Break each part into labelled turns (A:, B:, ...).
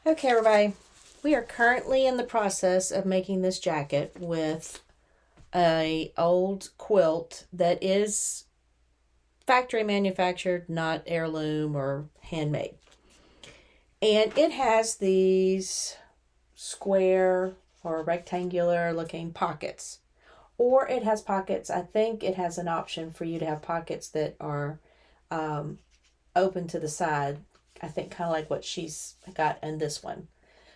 A: Okay, everybody, we are currently in the process of making this jacket with a old quilt that is factory manufactured, not heirloom or handmade. And it has these square or rectangular looking pockets. Or it has pockets. I think it has an option for you to have pockets that are open to the side. I think kind of like what she's got in this one.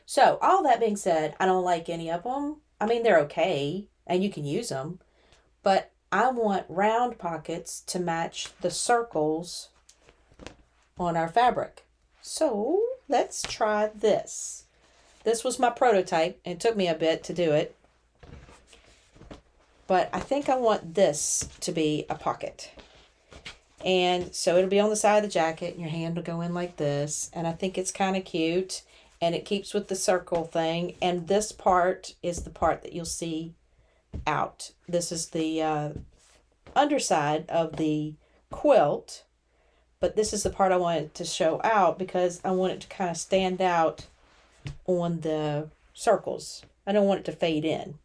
A: So, all that being said, I don't like any of them. I mean, they're okay and you can use them, but I want round pockets to match the circles on our fabric. So, let's try this. This was my prototype, and it took me a bit to do it, but I think I want this to be a pocket. And so it'll be on the side of the jacket, and your hand will go in like this, and I think it's kind of cute. And it keeps with the circle thing. And this part is the part that you'll see out. This is the underside of the quilt. But this is the part I wanted to show out because I want it to kind of stand out on the circles. I don't want it to fade in.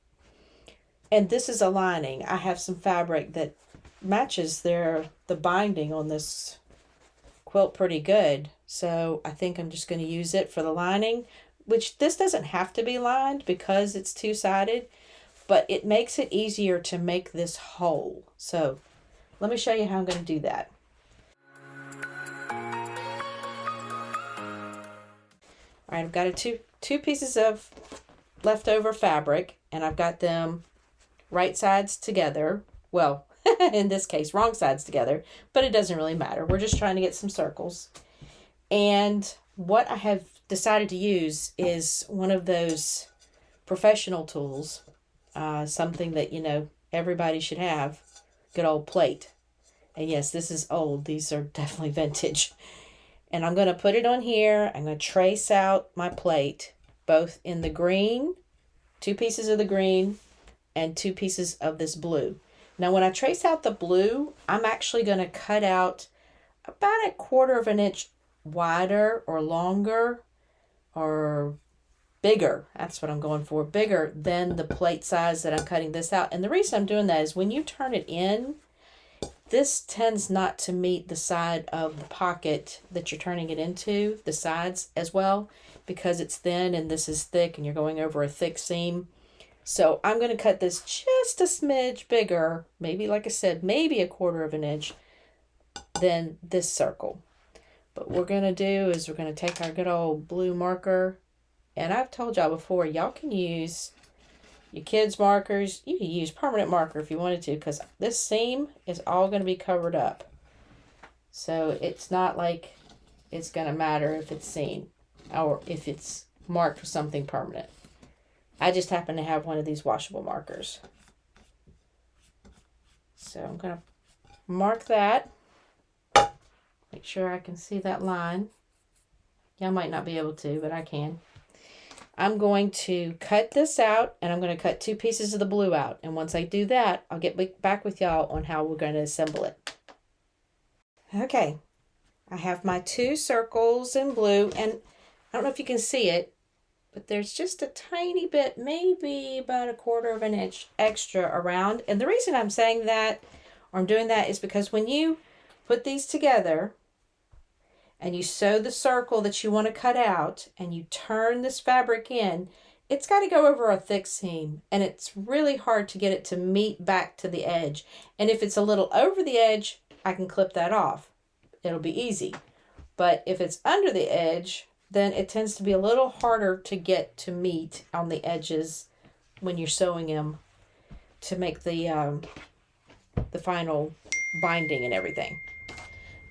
A: And this is a lining. I have some fabric that matches the binding on this quilt pretty good. So I think I'm just going to use it for the lining, which this doesn't have to be lined because it's two-sided, but it makes it easier to make this whole. So let me show you how I'm going to do that. All right, I've got two pieces of leftover fabric, and I've got them right sides together. Well, in this case, wrong sides together, but it doesn't really matter. We're just trying to get some circles. And what I have decided to use is one of those professional tools, something that, everybody should have, good old plate. And yes, this is old. These are definitely vintage. And I'm going to put it on here. I'm going to trace out my plate, both in the green, 2 pieces of the green, and 2 pieces of this blue. Now, when I trace out the blue, I'm actually going to cut out about 1/4 of an inch wider or longer or bigger. That's what I'm going for. Bigger than the plate size that I'm cutting this out. And the reason I'm doing that is when you turn it in, this tends not to meet the side of the pocket that you're turning it into, the sides as well, because it's thin and this is thick and you're going over a thick seam. So I'm going to cut this just a smidge bigger, maybe, like I said, maybe 1/4 of an inch than this circle. But what we're going to do is we're going to take our good old blue marker. And I've told y'all before, y'all can use your kids' markers. You can use permanent marker if you wanted to, because this seam is all going to be covered up. So it's not like it's going to matter if it's seen or if it's marked with something permanent. I just happen to have one of these washable markers. So I'm going to mark that. Make sure I can see that line. Y'all might not be able to, but I can. I'm going to cut this out, and I'm going to cut 2 pieces of the blue out. And once I do that, I'll get back with y'all on how we're going to assemble it. Okay, I have my 2 circles in blue, and I don't know if you can see it, but there's just a tiny bit, maybe about 1/4 of an inch extra around. And the reason I'm saying that, or I'm doing that, is because when you put these together and you sew the circle that you want to cut out and you turn this fabric in, it's got to go over a thick seam, and it's really hard to get it to meet back to the edge. And if it's a little over the edge, I can clip that off. It'll be easy. But if it's under the edge, then it tends to be a little harder to get to meet on the edges when you're sewing them to make the final binding and everything.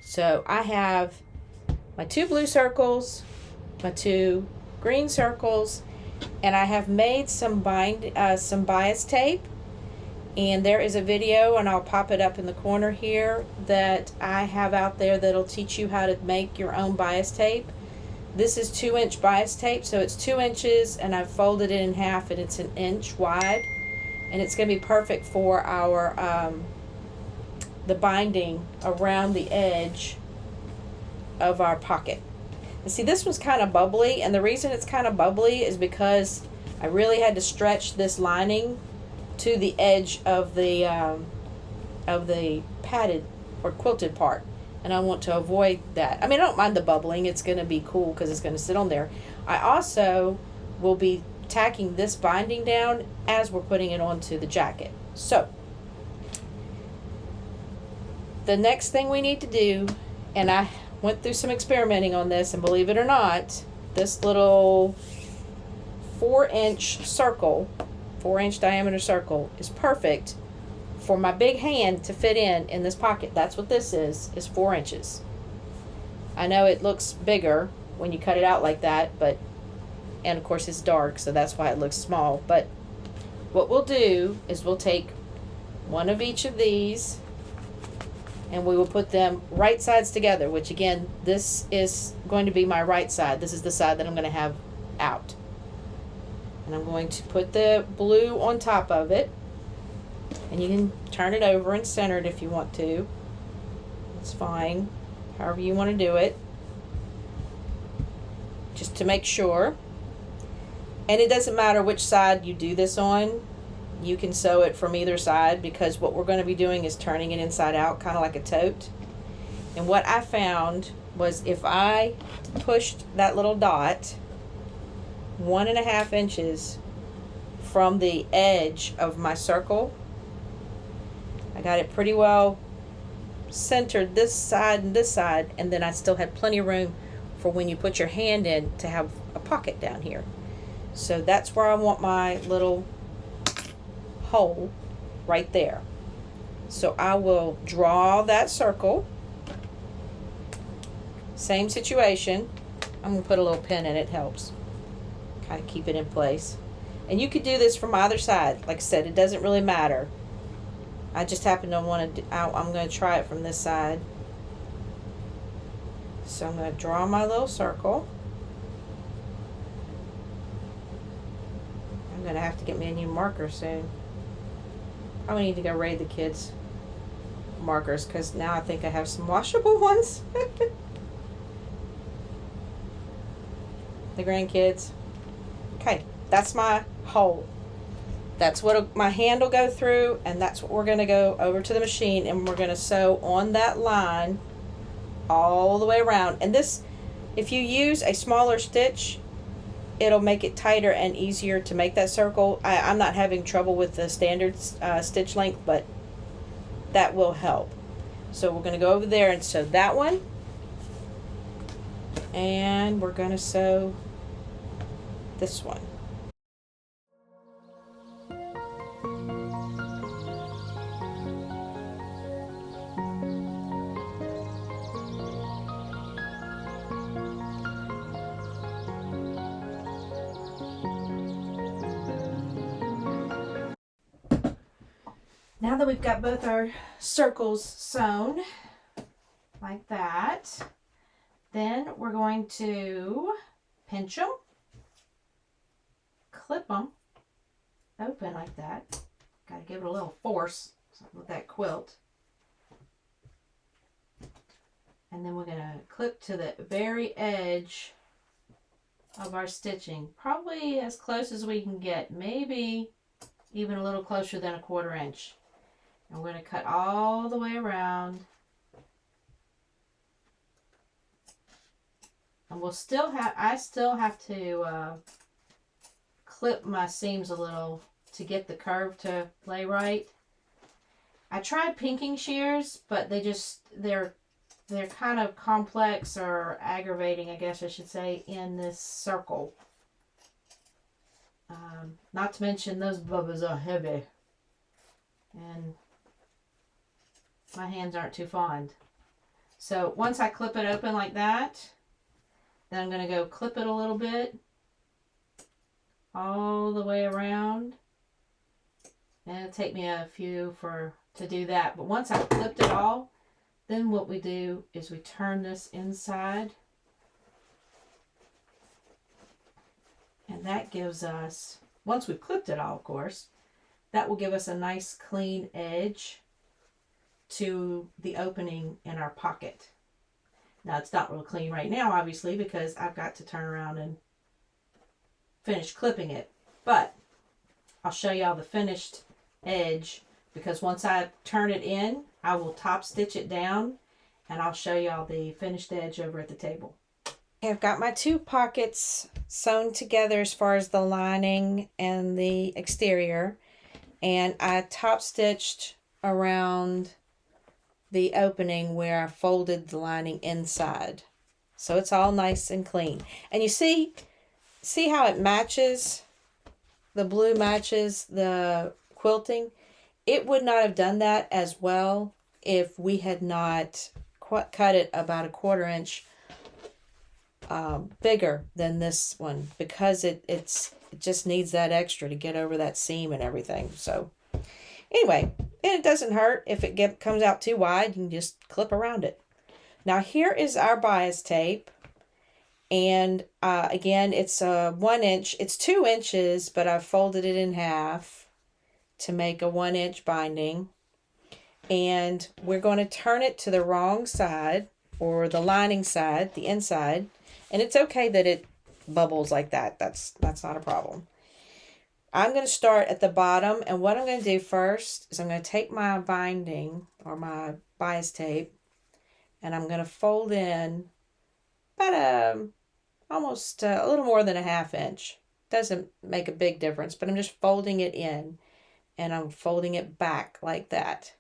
A: So I have my 2 blue circles, my 2 green circles, and I have made some bias tape. And there is a video, and I'll pop it up in the corner here, that I have out there that'll teach you how to make your own bias tape. This is 2-inch bias tape, so it's 2 inches, and I've folded it in half, and it's 1 inch wide. And it's going to be perfect for our the binding around the edge of our pocket. And see, this one's kind of bubbly, and the reason it's kind of bubbly is because I really had to stretch this lining to the edge of the padded or quilted part, and I want to avoid that. I mean, I don't mind the bubbling. It's going to be cool because it's going to sit on there. I also will be tacking this binding down as we're putting it onto the jacket. So the next thing we need to do, and I went through some experimenting on this, and believe it or not, this little 4-inch circle, 4-inch diameter circle, is perfect for my big hand to fit in this pocket. That's what this is 4 inches. I know it looks bigger when you cut it out like that, but, and of course it's dark, so that's why it looks small. But what we'll do is we'll take one of each of these, and we will put them right sides together, which again, this is going to be my right side. This is the side that I'm going to have out. And I'm going to put the blue on top of it. And you can turn it over and center it if you want to. It's fine, however you want to do it. Just to make sure. And it doesn't matter which side you do this on. You can sew it from either side, because what we're going to be doing is turning it inside out, kind of like a tote. And what I found was if I pushed that little dot 1.5 inches from the edge of my circle, I got it pretty well centered this side and this side, and then I still had plenty of room for when you put your hand in to have a pocket down here. So that's where I want my little hole, right there. So I will draw that circle. Same situation. I'm going to put a little pin in it, helps kind of keep it in place. And you could do this from either side. Like I said, it doesn't really matter. I just happen to want to I'm going to try it from this side. So I'm going to draw my little circle. I'm going to have to get me a new marker soon. Probably need to go raid the kids' markers, because now I think I have some washable ones. The grandkids. Okay, that's my hole. That's what my hand will go through, and that's what we're going to go over to the machine, and we're going to sew on that line all the way around. And this, if you use a smaller stitch, it'll make it tighter and easier to make that circle. I'm not having trouble with the standard stitch length, but that will help. So we're going to go over there and sew that one, and we're going to sew this one. Now that we've got both our circles sewn like that, then we're going to pinch them, clip them open like that. Got to give it a little force with that quilt. And then we're going to clip to the very edge of our stitching, probably as close as we can get, maybe even a little closer than 1/4 inch. And we're going to cut all the way around. And we'll still have, I still have to clip my seams a little to get the curve to lay right. I tried pinking shears, but they're kind of complex or aggravating, I guess I should say, in this circle. Not to mention those bubbas are heavy. And my hands aren't too fond. So once I clip it open like that, then I'm going to go clip it a little bit all the way around. And it'll take me a few to do that. But once I've clipped it all, then what we do is we turn this inside. And that gives us, once we've clipped it all, of course, that will give us a nice clean edge to the opening in our pocket. Now it's not real clean right now, obviously, because I've got to turn around and finish clipping it. But I'll show y'all the finished edge, because once I turn it in, I will top stitch it down, and I'll show y'all the finished edge over at the table. Okay, I've got my 2 pockets sewn together as far as the lining and the exterior, and I top stitched around the opening where I folded the lining inside. So it's all nice and clean. And you see how it matches? The blue matches the quilting. It would not have done that as well if we had not cut it about a 1/4 inch bigger than this one, because it just needs that extra to get over that seam and everything. So anyway, and it doesn't hurt if it comes out too wide. You can just clip around it. Now here is our bias tape, and again, it's 1 inch. It's 2 inches, but I've folded it in half to make a 1 inch binding, and we're going to turn it to the wrong side, or the lining side, the inside. And it's okay that it bubbles like that. That's not a problem. I'm going to start at the bottom, and what I'm going to do first is I'm going to take my binding, or my bias tape, and I'm going to fold in about almost a little more than a 1/2 inch. Doesn't make a big difference, but I'm just folding it in, and I'm folding it back like that.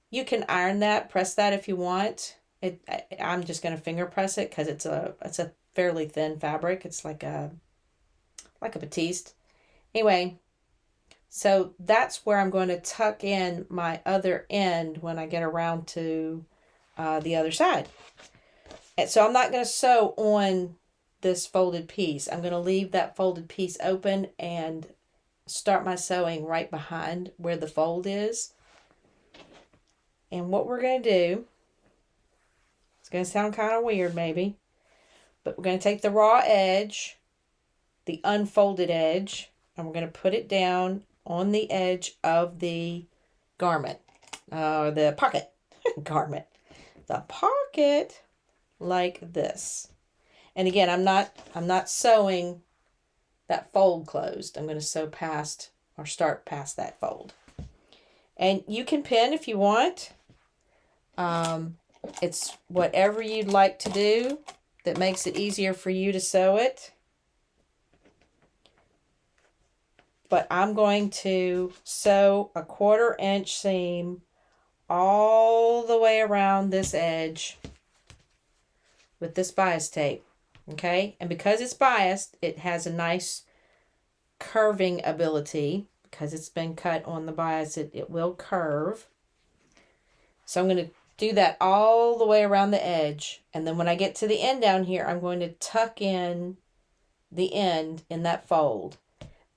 A: You can iron that, press that if you want. I'm just going to finger press it because it's a fairly thin fabric. It's like a batiste. Anyway, so that's where I'm going to tuck in my other end when I get around to the other side. And so I'm not going to sew on this folded piece. I'm going to leave that folded piece open and start my sewing right behind where the fold is. And what we're going to do, it's going to sound kind of weird maybe, but we're going to take the raw edge, the unfolded edge, and we're going to put it down on the edge of the garment, the pocket, garment, the pocket, like this. And again, I'm not sewing that fold closed. I'm going to sew past, or start past that fold. And you can pin if you want. It's whatever you'd like to do that makes it easier for you to sew it. But I'm going to sew a 1/4 inch seam all the way around this edge with this bias tape. Okay? And because it's biased, it has a nice curving ability. Because it's been cut on the bias, it will curve. So I'm going to do that all the way around the edge. And then when I get to the end down here, I'm going to tuck in the end in that fold.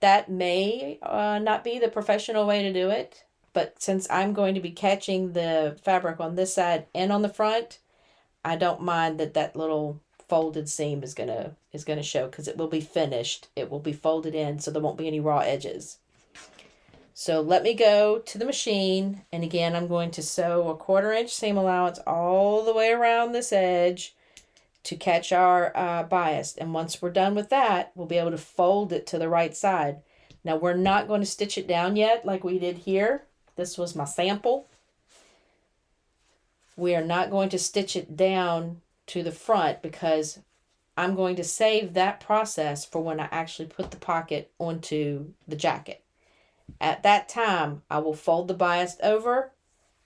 A: That may not be the professional way to do it, but since I'm going to be catching the fabric on this side and on the front, I don't mind that little folded seam is gonna show, because it will be finished. It will be folded in, so there won't be any raw edges. So let me go to the machine, and again, I'm going to sew a 1/4 inch seam allowance all the way around this edge to catch our bias. And once we're done with that, we'll be able to fold it to the right side. Now, we're not going to stitch it down yet like we did here. This was my sample. We are not going to stitch it down to the front, because I'm going to save that process for when I actually put the pocket onto the jacket. At that time, I will fold the bias over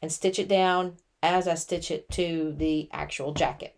A: and stitch it down as I stitch it to the actual jacket.